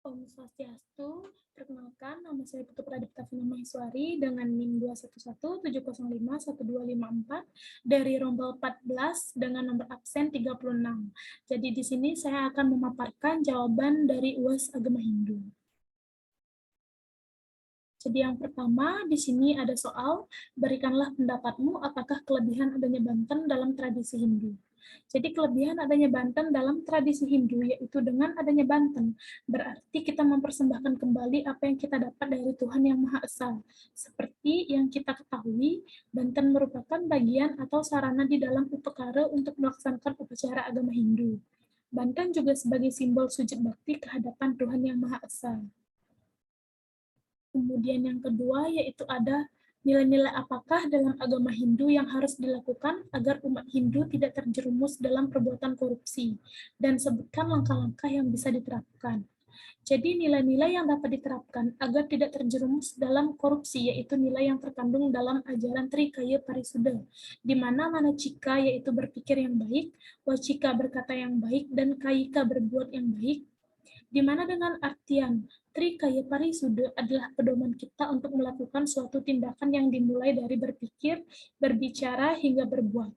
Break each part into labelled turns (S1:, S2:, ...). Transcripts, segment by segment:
S1: Om Swastiastu, perkenalkan nama saya Putu Pradipta Vina Maheswari dengan NIM 21170512554 dari Rombel 14 dengan nomor absen 36. Jadi di sini saya akan memaparkan jawaban dari UAS Agama Hindu. Jadi yang pertama, di sini ada soal, berikanlah pendapatmu apakah kelebihan adanya Banten dalam tradisi Hindu. Jadi kelebihan adanya Banten dalam tradisi Hindu, yaitu dengan adanya Banten, berarti kita mempersembahkan kembali apa yang kita dapat dari Tuhan Yang Maha Esa. Seperti yang kita ketahui, Banten merupakan bagian atau sarana di dalam upekara untuk melaksanakan upacara agama Hindu. Banten juga sebagai simbol sujud bakti kehadapan Tuhan Yang Maha Esa. Kemudian yang kedua yaitu ada nilai-nilai apakah dalam agama Hindu yang harus dilakukan agar umat Hindu tidak terjerumus dalam perbuatan korupsi, dan sebutkan langkah-langkah yang bisa diterapkan. Jadi nilai-nilai yang dapat diterapkan agar tidak terjerumus dalam korupsi yaitu nilai yang terkandung dalam ajaran Trikaya Parisuddha, di mana manacika yaitu berpikir yang baik, wacika berkata yang baik, dan kayika berbuat yang baik, di mana dengan artian Trikaya Parisuddha adalah pedoman kita untuk melakukan suatu tindakan yang dimulai dari berpikir, berbicara, hingga berbuat.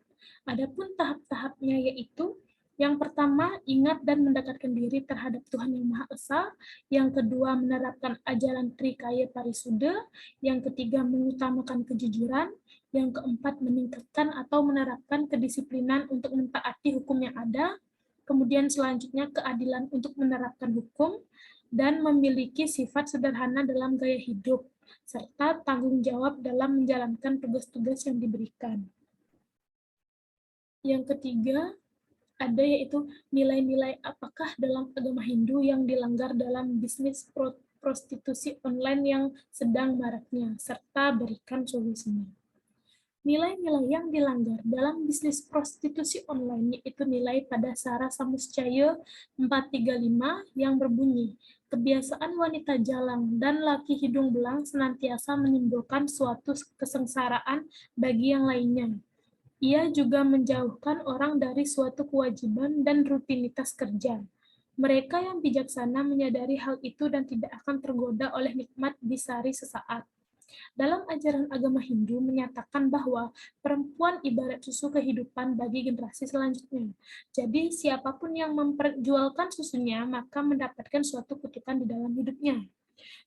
S1: Adapun tahap-tahapnya yaitu yang pertama, ingat dan mendekatkan diri terhadap Tuhan Yang Maha Esa. Yang kedua, menerapkan ajaran Trikaya Parisuddha. Yang ketiga, mengutamakan kejujuran. Yang keempat, meningkatkan atau menerapkan kedisiplinan untuk mentaati hukum yang ada. Kemudian selanjutnya, keadilan untuk menerapkan hukum dan memiliki sifat sederhana dalam gaya hidup, serta tanggung jawab dalam menjalankan tugas-tugas yang diberikan. Yang ketiga, ada yaitu nilai-nilai apakah dalam agama Hindu yang dilanggar dalam bisnis prostitusi online yang sedang maraknya, serta berikan solusinya. Nilai-nilai yang dilanggar dalam bisnis prostitusi online yaitu nilai pada Sara Samuscaya 435 yang berbunyi, kebiasaan wanita jalang dan laki hidung belang senantiasa menimbulkan suatu kesengsaraan bagi yang lainnya. Ia juga menjauhkan orang dari suatu kewajiban dan rutinitas kerja. Mereka yang bijaksana menyadari hal itu dan tidak akan tergoda oleh nikmat disari sesaat. Dalam ajaran agama Hindu menyatakan bahwa perempuan ibarat susu kehidupan bagi generasi selanjutnya. Jadi siapapun yang memperjualkan susunya maka mendapatkan suatu kutukan di dalam hidupnya.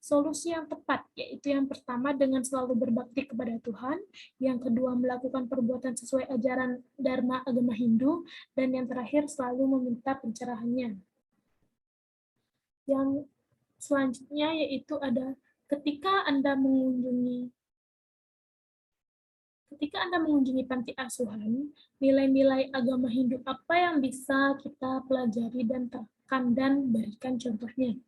S1: Solusi yang tepat yaitu yang pertama dengan selalu berbakti kepada Tuhan, yang kedua melakukan perbuatan sesuai ajaran Dharma agama Hindu, dan yang terakhir selalu meminta pencerahannya. Yang selanjutnya yaitu ada ketika Anda mengunjungi panti asuhan, nilai-nilai agama Hindu apa yang bisa kita pelajari dan terapkan dan berikan contohnya.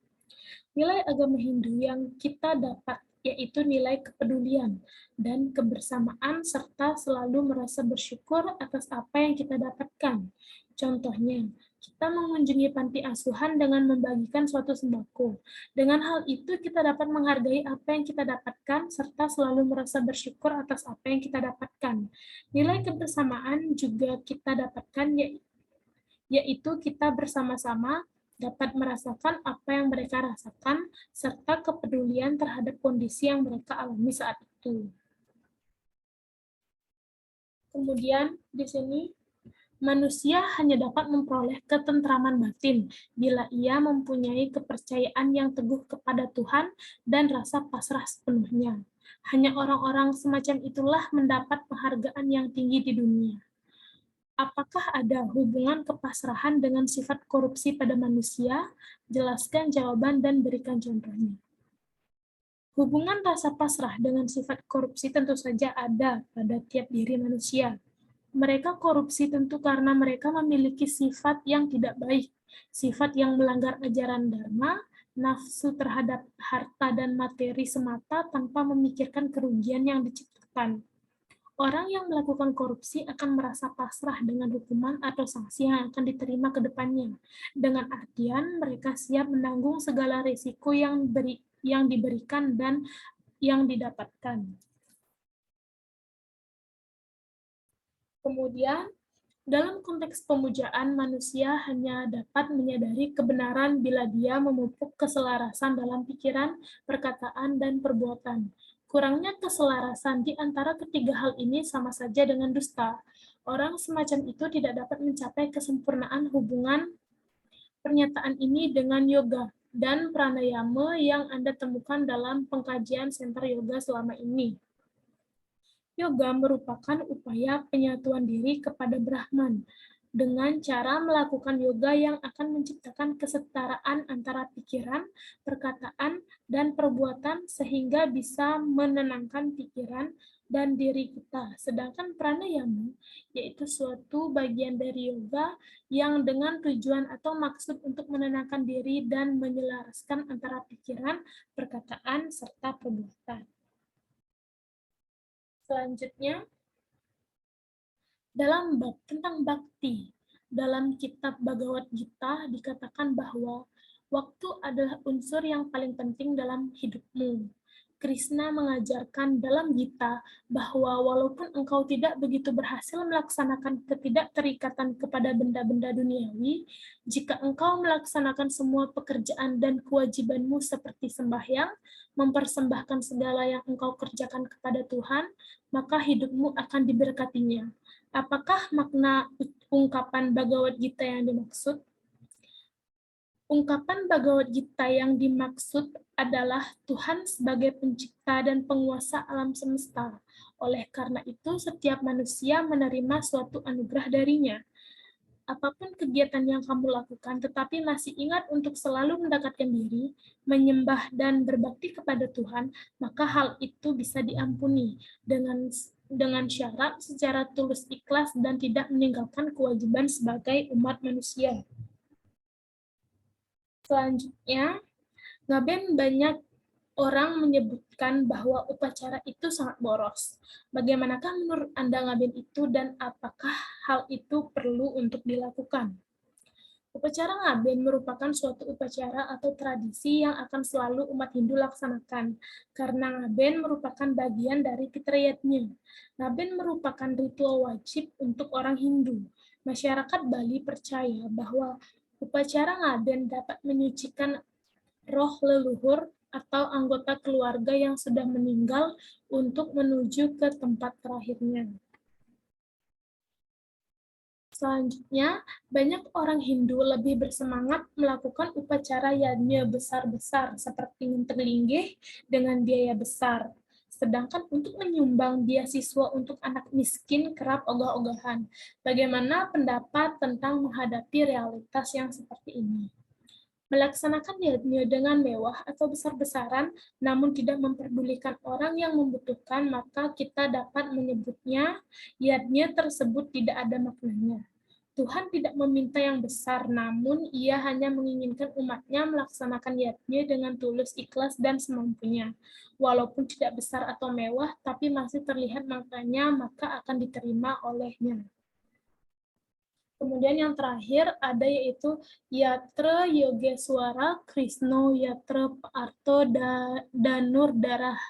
S1: Nilai agama Hindu yang kita dapat yaitu nilai kepedulian dan kebersamaan serta selalu merasa bersyukur atas apa yang kita dapatkan. Contohnya, kita mengunjungi panti asuhan dengan membagikan suatu sembako. Dengan hal itu kita dapat menghargai apa yang kita dapatkan serta selalu merasa bersyukur atas apa yang kita dapatkan. Nilai kebersamaan juga kita dapatkan yaitu kita bersama-sama dapat merasakan apa yang mereka rasakan, serta kepedulian terhadap kondisi yang mereka alami saat itu. Kemudian di sini, manusia hanya dapat memperoleh ketentraman batin bila ia mempunyai kepercayaan yang teguh kepada Tuhan dan rasa pasrah sepenuhnya. Hanya orang-orang semacam itulah mendapat penghargaan yang tinggi di dunia. Apakah ada hubungan kepasrahan dengan sifat korupsi pada manusia? Jelaskan jawaban dan berikan contohnya. Hubungan rasa pasrah dengan sifat korupsi tentu saja ada pada tiap diri manusia. Mereka korupsi tentu karena mereka memiliki sifat yang tidak baik, sifat yang melanggar ajaran Dharma, nafsu terhadap harta dan materi semata tanpa memikirkan kerugian yang diciptakan. Orang yang melakukan korupsi akan merasa pasrah dengan hukuman atau sanksi yang akan diterima ke depannya. Dengan artian, mereka siap menanggung segala risiko yang diberikan dan yang didapatkan. Kemudian, Dalam konteks pemujaan, manusia hanya dapat menyadari kebenaran bila dia memupuk keselarasan dalam pikiran, perkataan, dan perbuatan. Kurangnya keselarasan di antara ketiga hal ini sama saja dengan dusta. Orang semacam itu tidak dapat mencapai kesempurnaan hubungan pernyataan ini dengan yoga dan pranayama yang Anda temukan dalam pengkajian Center Yoga selama ini. Yoga merupakan upaya penyatuan diri kepada Brahman dengan cara melakukan yoga yang akan menciptakan kesetaraan antara pikiran, perkataan, dan perbuatan sehingga bisa menenangkan pikiran dan diri kita. Sedangkan pranayama yaitu suatu bagian dari yoga yang dengan tujuan atau maksud untuk menenangkan diri dan menyelaraskan antara pikiran, perkataan, serta perbuatan. Selanjutnya, dalam bab tentang bakti, dalam kitab Bhagavad Gita dikatakan bahwa waktu adalah unsur yang paling penting dalam hidupmu. Krishna mengajarkan dalam Gita bahwa walaupun engkau tidak begitu berhasil melaksanakan ketidakterikatan kepada benda-benda duniawi, jika engkau melaksanakan semua pekerjaan dan kewajibanmu seperti sembahyang, mempersembahkan segala yang engkau kerjakan kepada Tuhan, maka hidupmu akan diberkatinya. Apakah makna ungkapan Bhagavad Gita yang dimaksud? Ungkapan Bhagavad Gita yang dimaksud adalah Tuhan sebagai pencipta dan penguasa alam semesta. Oleh karena itu, setiap manusia menerima suatu anugerah darinya. Apapun kegiatan yang kamu lakukan, tetapi masih ingat untuk selalu mendekatkan diri, menyembah dan berbakti kepada Tuhan, maka hal itu bisa diampuni dengan syarat secara tulus ikhlas dan tidak meninggalkan kewajiban sebagai umat manusia. Selanjutnya, Ngaben banyak orang menyebutkan bahwa upacara itu sangat boros. Bagaimanakah menurut Anda Ngaben itu dan apakah hal itu perlu untuk dilakukan? Upacara Ngaben merupakan suatu upacara atau tradisi yang akan selalu umat Hindu laksanakan, karena Ngaben merupakan bagian dari fitriyatnya. Ngaben merupakan ritual wajib untuk orang Hindu. Masyarakat Bali percaya bahwa upacara Ngaben dapat menyucikan roh leluhur atau anggota keluarga yang sudah meninggal untuk menuju ke tempat terakhirnya. Selanjutnya, banyak orang Hindu lebih bersemangat melakukan upacara yajna besar-besar seperti Ngenterlinggih dengan biaya besar. Sedangkan untuk menyumbang beasiswa untuk anak miskin kerap ogah-ogahan. Bagaimana pendapat tentang menghadapi realitas yang seperti ini? Melaksanakan yajna dengan mewah atau besar-besaran, namun tidak memperdulikan orang yang membutuhkan, maka kita dapat menyebutnya yajna tersebut tidak ada maknanya. Tuhan tidak meminta yang besar, namun Ia hanya menginginkan umatnya melaksanakan yajna dengan tulus, ikhlas, dan semampunya. Walaupun tidak besar atau mewah, tapi masih terlihat maknanya, maka akan diterima olehnya. Kemudian yang terakhir ada yaitu Yatra Yogeswara Krisno Yatra Arto Danur Darah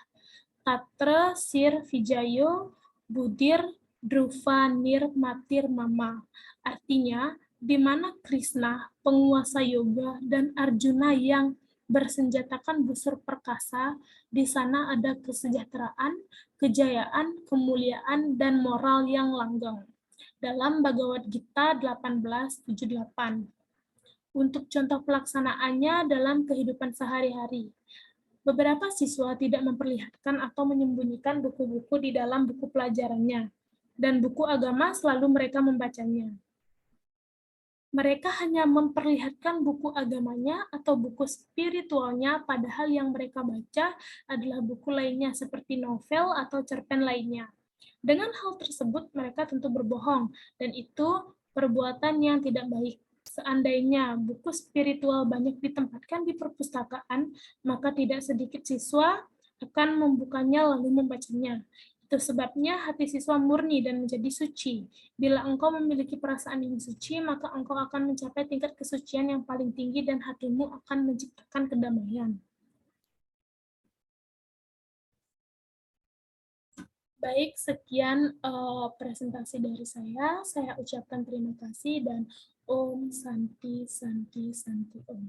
S1: Tatra Sir Vijayo Budir Dhruva Nir Matir Mama. Artinya, di mana Krishna, penguasa yoga, dan Arjuna yang bersenjatakan busur perkasa, di sana ada kesejahteraan, kejayaan, kemuliaan, dan moral yang langgeng. Dalam Bhagavad Gita 1878. Untuk contoh pelaksanaannya dalam kehidupan sehari-hari. Beberapa siswa tidak memperlihatkan atau menyembunyikan buku-buku di dalam buku pelajarannya, dan buku agama selalu mereka membacanya. Mereka hanya memperlihatkan buku agamanya atau buku spiritualnya, padahal yang mereka baca adalah buku lainnya seperti novel atau cerpen lainnya. Dengan hal tersebut, mereka tentu berbohong, dan itu perbuatan yang tidak baik. Seandainya buku spiritual banyak ditempatkan di perpustakaan, maka tidak sedikit siswa akan membukanya lalu membacanya. Itu sebabnya hati siswa murni dan menjadi suci. Bila engkau memiliki perasaan yang suci, maka engkau akan mencapai tingkat kesucian yang paling tinggi dan hatimu akan menciptakan kedamaian. Baik, sekian presentasi dari saya. Saya ucapkan terima kasih dan Om Santi Santi Santi Om.